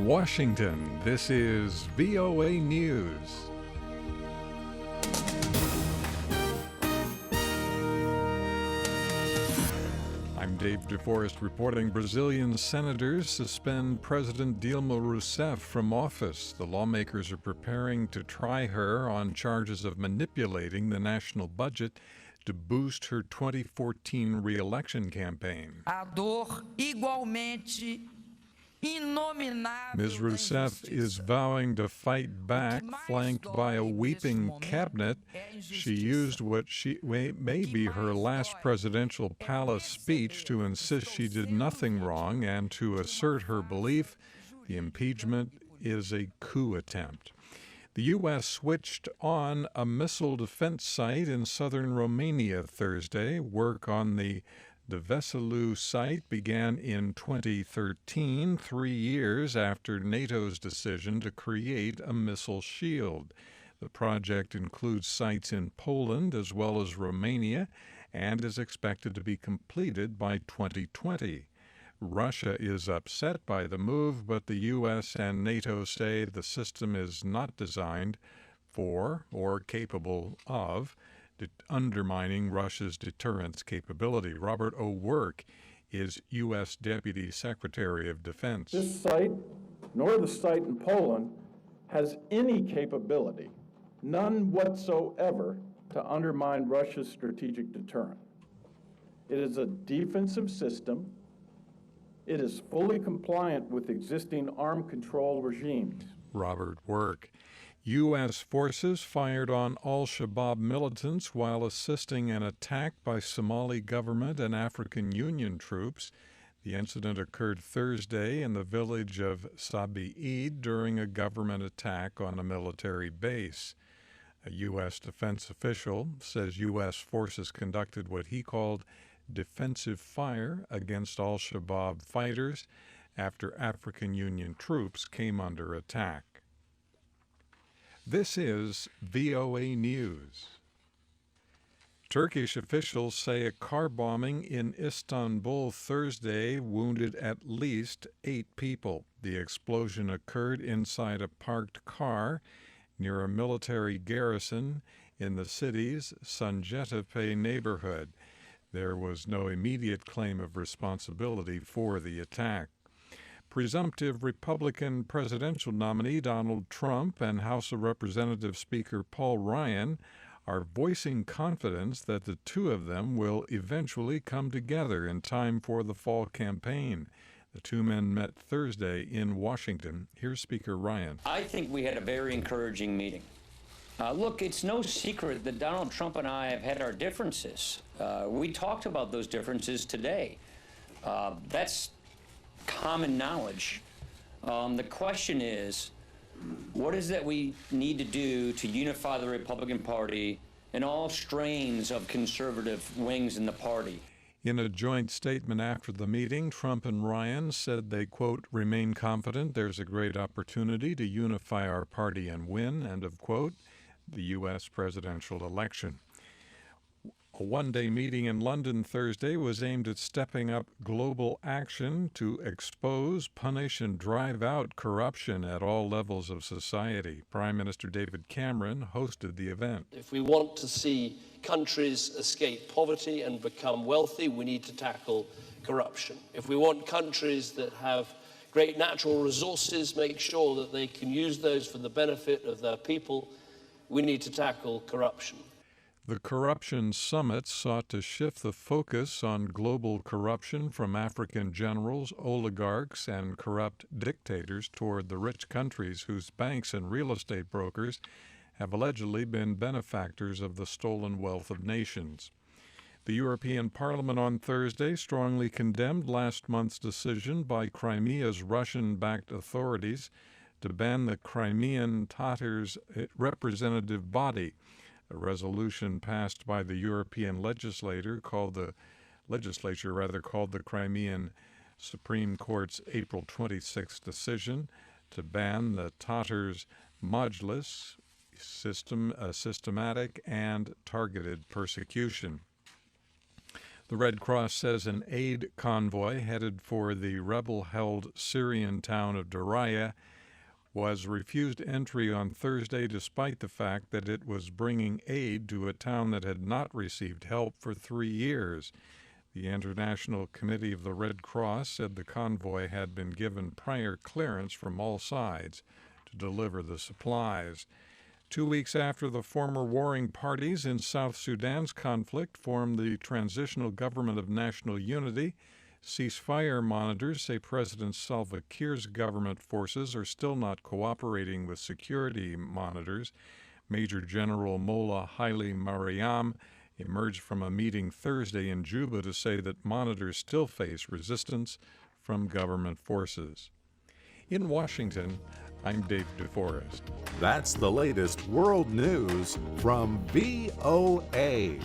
In Washington, this is VOA News. I'm Dave DeForest reporting Brazilian senators suspend President Dilma Rousseff from office. The lawmakers are preparing to try her on charges of manipulating the national budget to boost her 2014 reelection campaign. Ms. Rousseff is vowing to fight back, flanked by a weeping cabinet. She used what may be her last presidential palace speech to insist she did nothing wrong and to assert her belief the impeachment is a coup attempt. The U.S. switched on a missile defense site in southern Romania Thursday. Work on the Deveselu site began in 2013, 3 years after NATO's decision to create a missile shield. The project includes sites in Poland as well as Romania and is expected to be completed by 2020. Russia is upset by the move, but the U.S. and NATO say the system is not designed for or capable of undermining Russia's deterrence capability. Robert O'Rourke is U.S. Deputy Secretary of Defense. This site, nor the site in Poland, has any capability, none whatsoever, to undermine Russia's strategic deterrent. It is a defensive system. It is fully compliant with existing armed control regimes. Robert Work. U.S. forces fired on al-Shabaab militants while assisting an attack by Somali government and African Union troops. The incident occurred Thursday in the village of Sabi'id during a government attack on a military base. A U.S. defense official says U.S. forces conducted what he called defensive fire against al-Shabaab fighters after African Union troops came under attack. This is VOA News. Turkish officials say a car bombing in Istanbul Thursday wounded at least 8 people. The explosion occurred inside a parked car near a military garrison in the city's Sancaktepe neighborhood. There was no immediate claim of responsibility for the attack. Presumptive Republican presidential nominee Donald Trump and House of Representatives Speaker Paul Ryan are voicing confidence that the two of them will eventually come together in time for the fall campaign. The two men met Thursday in Washington. Here's Speaker Ryan. I think we had a very encouraging meeting. Look, it's no secret that Donald Trump and I have had our differences. We talked about those differences today. That's common knowledge. The question is, what is that we need to do to unify the Republican Party and all strains of conservative wings in the party? In a joint statement after the meeting, Trump and Ryan said they, quote, remain confident there's a great opportunity to unify our party and win, end of quote, the U.S. presidential election. A one-day meeting in London Thursday was aimed at stepping up global action to expose, punish, and drive out corruption at all levels of society. Prime Minister David Cameron hosted the event. If we want to see countries escape poverty and become wealthy, we need to tackle corruption. If we want countries that have great natural resources, make sure that they can use those for the benefit of their people, we need to tackle corruption. The Corruption Summit sought to shift the focus on global corruption from African generals, oligarchs, and corrupt dictators toward the rich countries whose banks and real estate brokers have allegedly been benefactors of the stolen wealth of nations. The European Parliament on Thursday strongly condemned last month's decision by Crimea's Russian-backed authorities to ban the Crimean Tatars representative body. A resolution passed by the European legislature called the Crimean Supreme Court's April 26 decision to ban the Tatars' Majlis systematic and targeted persecution. The Red Cross says an aid convoy headed for the rebel-held Syrian town of Daraya was refused entry on Thursday despite the fact that it was bringing aid to a town that had not received help for 3 years. The International Committee of the Red Cross said the convoy had been given prior clearance from all sides to deliver the supplies. 2 weeks after the former warring parties in South Sudan's conflict formed the Transitional Government of National Unity, ceasefire monitors say President Salva Kiir's government forces are still not cooperating with security monitors. Major General Mola Haile Mariam emerged from a meeting Thursday in Juba to say that monitors still face resistance from government forces. In Washington, I'm David DeForest. That's the latest world news from VOA.